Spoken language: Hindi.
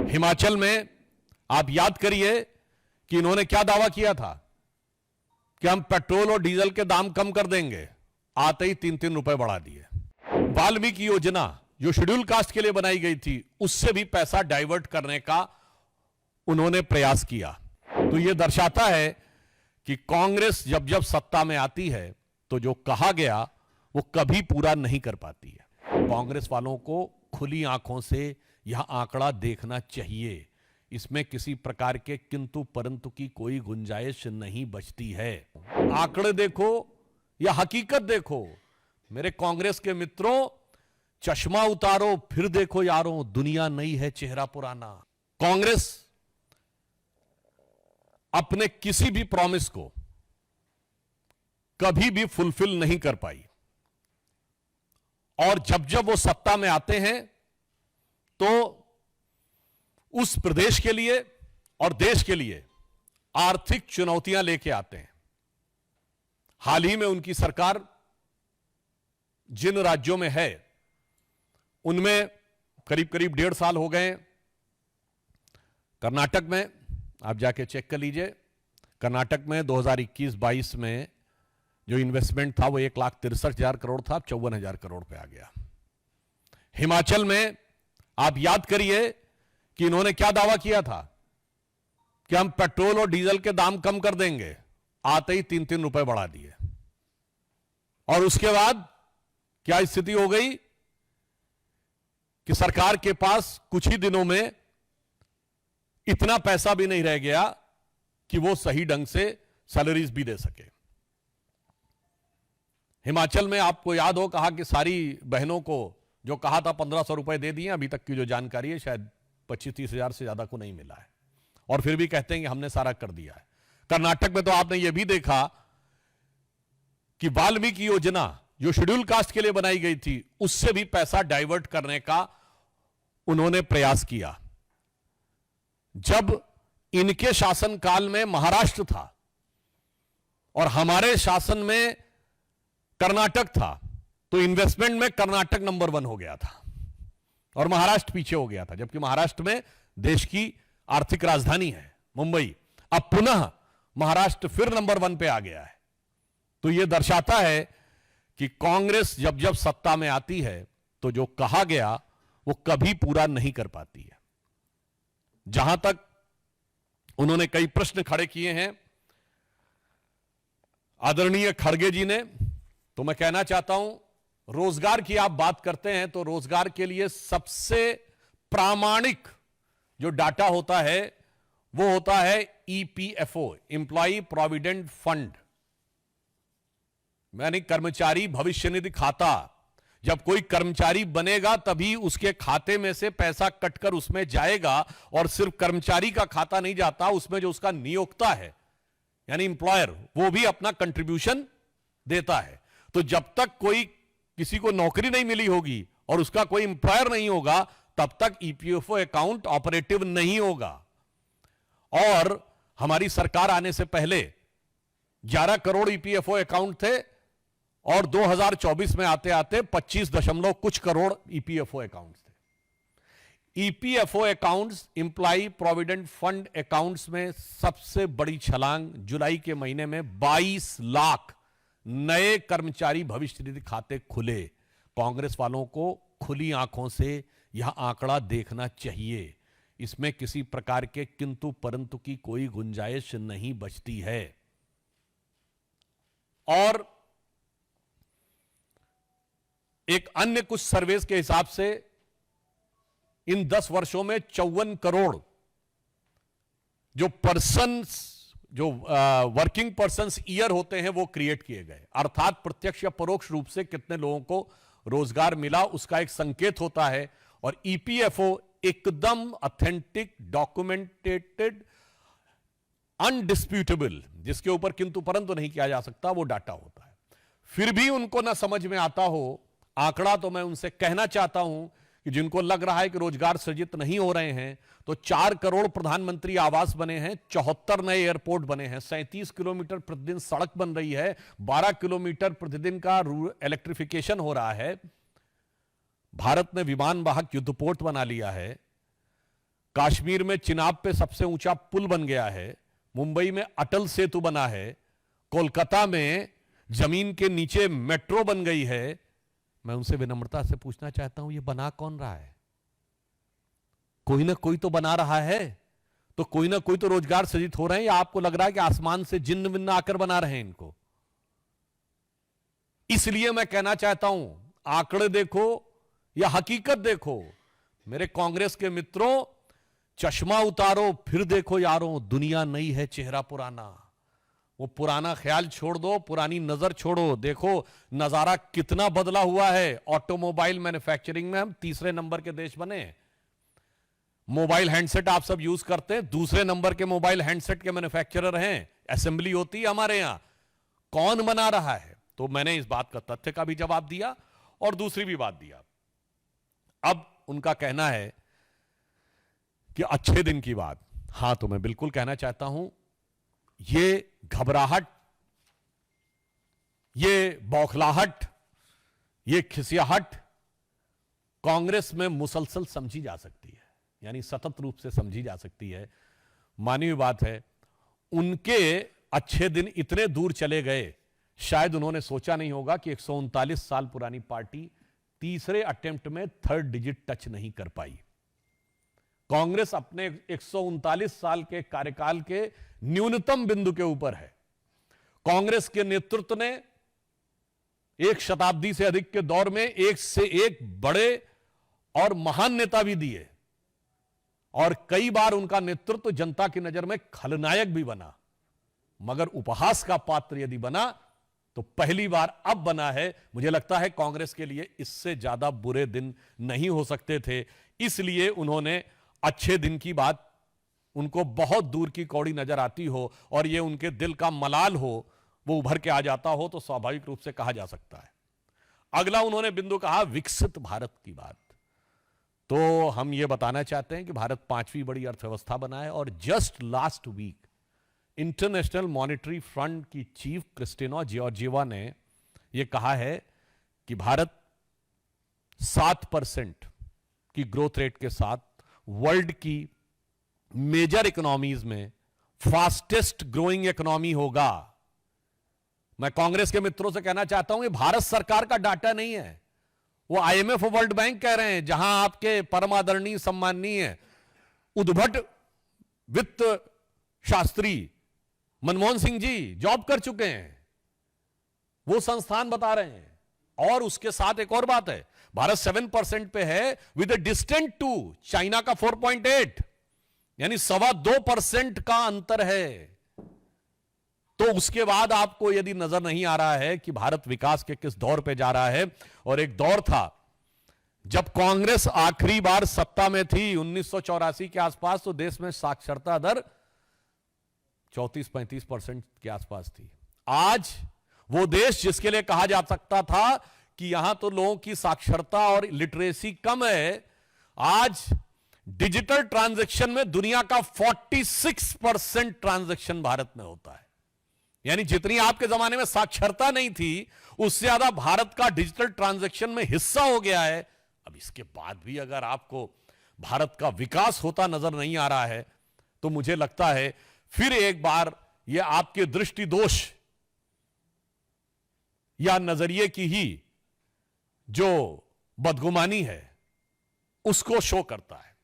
हिमाचल में आप याद करिए कि इन्होंने क्या दावा किया था कि हम पेट्रोल और डीजल के दाम कम कर देंगे, आते ही 3-3 रुपए बढ़ा दिए। वाल्मीकि योजना जो शेड्यूल कास्ट के लिए बनाई गई थी, उससे भी पैसा डाइवर्ट करने का उन्होंने प्रयास किया। तो यह दर्शाता है कि कांग्रेस जब जब सत्ता में आती है तो जो कहा गया वो कभी पूरा नहीं कर पाती है। कांग्रेस वालों को खुली आंखों से यह आंकड़ा देखना चाहिए। इसमें किसी प्रकार के किंतु परंतु की कोई गुंजाइश नहीं बचती है। आंकड़े देखो या हकीकत देखो। मेरे कांग्रेस के मित्रों, चश्मा उतारो फिर देखो यारों, दुनिया नई है चेहरा पुराना। कांग्रेस अपने किसी भी प्रॉमिस को कभी भी फुलफिल नहीं कर पाई, और जब जब वो सत्ता में आते हैं तो उस प्रदेश के लिए और देश के लिए आर्थिक चुनौतियां लेके आते हैं। हाल ही में उनकी सरकार जिन राज्यों में है उनमें करीब करीब 1.5 साल हो गए। कर्नाटक में आप जाके चेक कर लीजिए, कर्नाटक में 2021-22 में जो इन्वेस्टमेंट था वो 1,63,000 करोड़ था, अब 54,000 करोड़ पे आ गया। हिमाचल में आप याद करिए कि इन्होंने क्या दावा किया था कि हम पेट्रोल और डीजल के दाम कम कर देंगे, आते ही 3-3 रुपए बढ़ा दिए। और उसके बाद क्या स्थिति हो गई कि सरकार के पास कुछ ही दिनों में इतना पैसा भी नहीं रह गया कि वो सही ढंग से सैलरीज भी दे सके। हिमाचल में आपको याद हो, कहा कि सारी बहनों को जो कहा था 1,500 रुपए दे दिए, अभी तक की जो जानकारी है शायद 25-30 हजार से ज्यादा को नहीं मिला है, और फिर भी कहते हैं कि हमने सारा कर दिया है। कर्नाटक में तो आपने यह भी देखा कि वाल्मीकि योजना जो शेड्यूल कास्ट के लिए बनाई गई थी, उससे भी पैसा डाइवर्ट करने का उन्होंने प्रयास किया। जब इनके शासनकाल में महाराष्ट्र था और हमारे शासन में कर्नाटक था, तो इन्वेस्टमेंट में कर्नाटक नंबर 1 हो गया था और महाराष्ट्र पीछे हो गया था, जबकि महाराष्ट्र में देश की आर्थिक राजधानी है मुंबई। अब पुनः महाराष्ट्र फिर नंबर 1 पे आ गया है। तो यह दर्शाता है कि कांग्रेस जब जब सत्ता में आती है तो जो कहा गया वो कभी पूरा नहीं कर पाती है। जहां तक उन्होंने कई प्रश्न खड़े किए हैं आदरणीय खड़गे जी ने, तो मैं कहना चाहता हूं, रोजगार की आप बात करते हैं तो रोजगार के लिए सबसे प्रामाणिक जो डाटा होता है वो होता है ईपीएफओ, एम्प्लॉय प्रोविडेंट फंड, यानी कर्मचारी भविष्य निधि खाता। जब कोई कर्मचारी बनेगा तभी उसके खाते में से पैसा कटकर उसमें जाएगा, और सिर्फ कर्मचारी का खाता नहीं जाता, उसमें जो उसका नियोक्ता है यानी एम्प्लॉयर, वो भी अपना कंट्रीब्यूशन देता है। तो जब तक कोई किसी को नौकरी नहीं मिली होगी और उसका कोई एम्प्लॉयर नहीं होगा, तब तक ईपीएफओ अकाउंट ऑपरेटिव नहीं होगा। और हमारी सरकार आने से पहले 11 करोड़ ईपीएफओ अकाउंट थे, और 2024 में आते आते 25 दशमलव कुछ करोड़ ईपीएफओ अकाउंट्स थे। EPFO accounts, employ provident fund accounts में सबसे बड़ी छलांग जुलाई के महीने में 22 लाख नए कर्मचारी भविष्य निधि खाते खुले। कांग्रेस वालों को खुली आंखों से यह आंकड़ा देखना चाहिए। इसमें किसी प्रकार के किंतु परंतु की कोई गुंजाइश नहीं बचती है। और एक अन्य कुछ सर्वेस के हिसाब से इन 10 वर्षों में 54 करोड़ जो वर्किंग पर्सन्स ईयर होते हैं वो क्रिएट किए गए, अर्थात प्रत्यक्ष या परोक्ष रूप से कितने लोगों को रोजगार मिला उसका एक संकेत होता है। और ईपीएफओ एकदम ऑथेंटिक, डॉक्यूमेंटेड, अनडिस्प्यूटेबल, जिसके ऊपर किंतु परंतु नहीं किया जा सकता, वो डाटा होता है। फिर भी उनको ना समझ में आता हो आंकड़ा, तो मैं उनसे कहना चाहता हूं कि जिनको लग रहा है कि रोजगार सृजित नहीं हो रहे हैं, तो 4 करोड़ प्रधानमंत्री आवास बने हैं, 74 नए एयरपोर्ट बने हैं, 37 किलोमीटर प्रतिदिन सड़क बन रही है, 12 किलोमीटर प्रतिदिन का इलेक्ट्रिफिकेशन हो रहा है, भारत ने विमान वाहक युद्धपोत बना लिया है, कश्मीर में चिनाब पे सबसे ऊंचा पुल बन गया है, मुंबई में अटल सेतु बना है, कोलकाता में जमीन के नीचे मेट्रो बन गई है। मैं उनसे विनम्रता से पूछना चाहता हूं, ये बना कौन रहा है? कोई ना कोई तो बना रहा है, तो कोई ना कोई तो रोजगार सृजित हो रहे हैं, या आपको लग रहा है कि आसमान से जिन्न विन्न आकर बना रहे हैं इनको? इसलिए मैं कहना चाहता हूं, आंकड़े देखो या हकीकत देखो। मेरे कांग्रेस के मित्रों, चश्मा उतारो, फिर देखो यारों, दुनिया नई है, चेहरा पुराना। वो पुराना ख्याल छोड़ दो, पुरानी नजर छोड़ो, देखो नजारा कितना बदला हुआ है। ऑटोमोबाइल मैन्युफैक्चरिंग में हम तीसरे नंबर के देश बने। मोबाइल हैंडसेट आप सब यूज करते हैं, दूसरे नंबर के मोबाइल हैंडसेट के मैन्युफैक्चरर हैं। असेंबली होती है हमारे यहां। कौन बना रहा है? तो मैंने इस बात का तथ्य का भी जवाब दिया और दूसरी भी बात दिया। अब उनका कहना है कि अच्छे दिन की बात। हां, तो मैं बिल्कुल कहना चाहता हूं, ये घबराहट, ये बौखलाहट, ये खिसियाहट कांग्रेस में मुसलसल समझी जा सकती है, यानी सतत रूप से समझी जा सकती है। मानवीय बात है, उनके अच्छे दिन इतने दूर चले गए, शायद उन्होंने सोचा नहीं होगा कि 139 साल पुरानी पार्टी तीसरे अटेम्प्ट में थर्ड डिजिट टच नहीं कर पाई। कांग्रेस अपने 139 साल के कार्यकाल के न्यूनतम बिंदु के ऊपर है। कांग्रेस के नेतृत्व ने एक शताब्दी से अधिक के दौर में एक से एक बड़े और महान नेता भी दिए, और कई बार उनका नेतृत्व जनता की नजर में खलनायक भी बना, मगर उपहास का पात्र यदि बना तो पहली बार अब बना है। मुझे लगता है कांग्रेस के लिए इससे ज्यादा बुरे दिन नहीं हो सकते थे। इसलिए उन्होंने अच्छे दिन की बात, उनको बहुत दूर की कौड़ी नजर आती हो और ये उनके दिल का मलाल हो, वो उभर के आ जाता हो, तो स्वाभाविक रूप से कहा जा सकता है। अगला उन्होंने बिंदु कहा विकसित भारत की बात। तो हम ये बताना चाहते हैं कि भारत 5वीं बड़ी अर्थव्यवस्था बना है, और just last week International Monetary Fund की चीफ क्रिस्टिना जॉर्जिएवा ने यह कहा है कि भारत 7% की ग्रोथ रेट के साथ वर्ल्ड की मेजर इकोनॉमीज में फास्टेस्ट ग्रोइंग इकोनॉमी होगा। मैं कांग्रेस के मित्रों से कहना चाहता हूं, ये भारत सरकार का डाटा नहीं है, वो आईएमएफ और वर्ल्ड बैंक कह रहे हैं, जहां आपके परम आदरणीय सम्माननीय उद्भट वित्त शास्त्री मनमोहन सिंह जी जॉब कर चुके हैं, वो संस्थान बता रहे हैं। और उसके साथ एक और बात है, भारत 7% पे है with a distant to China का 4.8, यानी 2.25% का अंतर है। तो उसके बाद आपको यदि नजर नहीं आ रहा है कि भारत विकास के किस दौर पे जा रहा है, और एक दौर था जब कांग्रेस आखिरी बार सत्ता में थी 1984 के आसपास, तो देश में साक्षरता दर 34-35% के आसपास थी। आज वो देश जिसके लिए कहा जा सकता था कि यहां तो लोगों की साक्षरता और लिटरेसी कम है, आज डिजिटल ट्रांजैक्शन में दुनिया का 46% ट्रांजैक्शन भारत में होता है। यानी जितनी आपके जमाने में साक्षरता नहीं थी, उससे ज्यादा भारत का डिजिटल ट्रांजैक्शन में हिस्सा हो गया है। अब इसके बाद भी अगर आपको भारत का विकास होता नजर नहीं आ रहा है, तो मुझे लगता है फिर एक बार यह आपके दृष्टि दोष या नजरिए की ही जो बदगुमानी है, उसको शो करता है।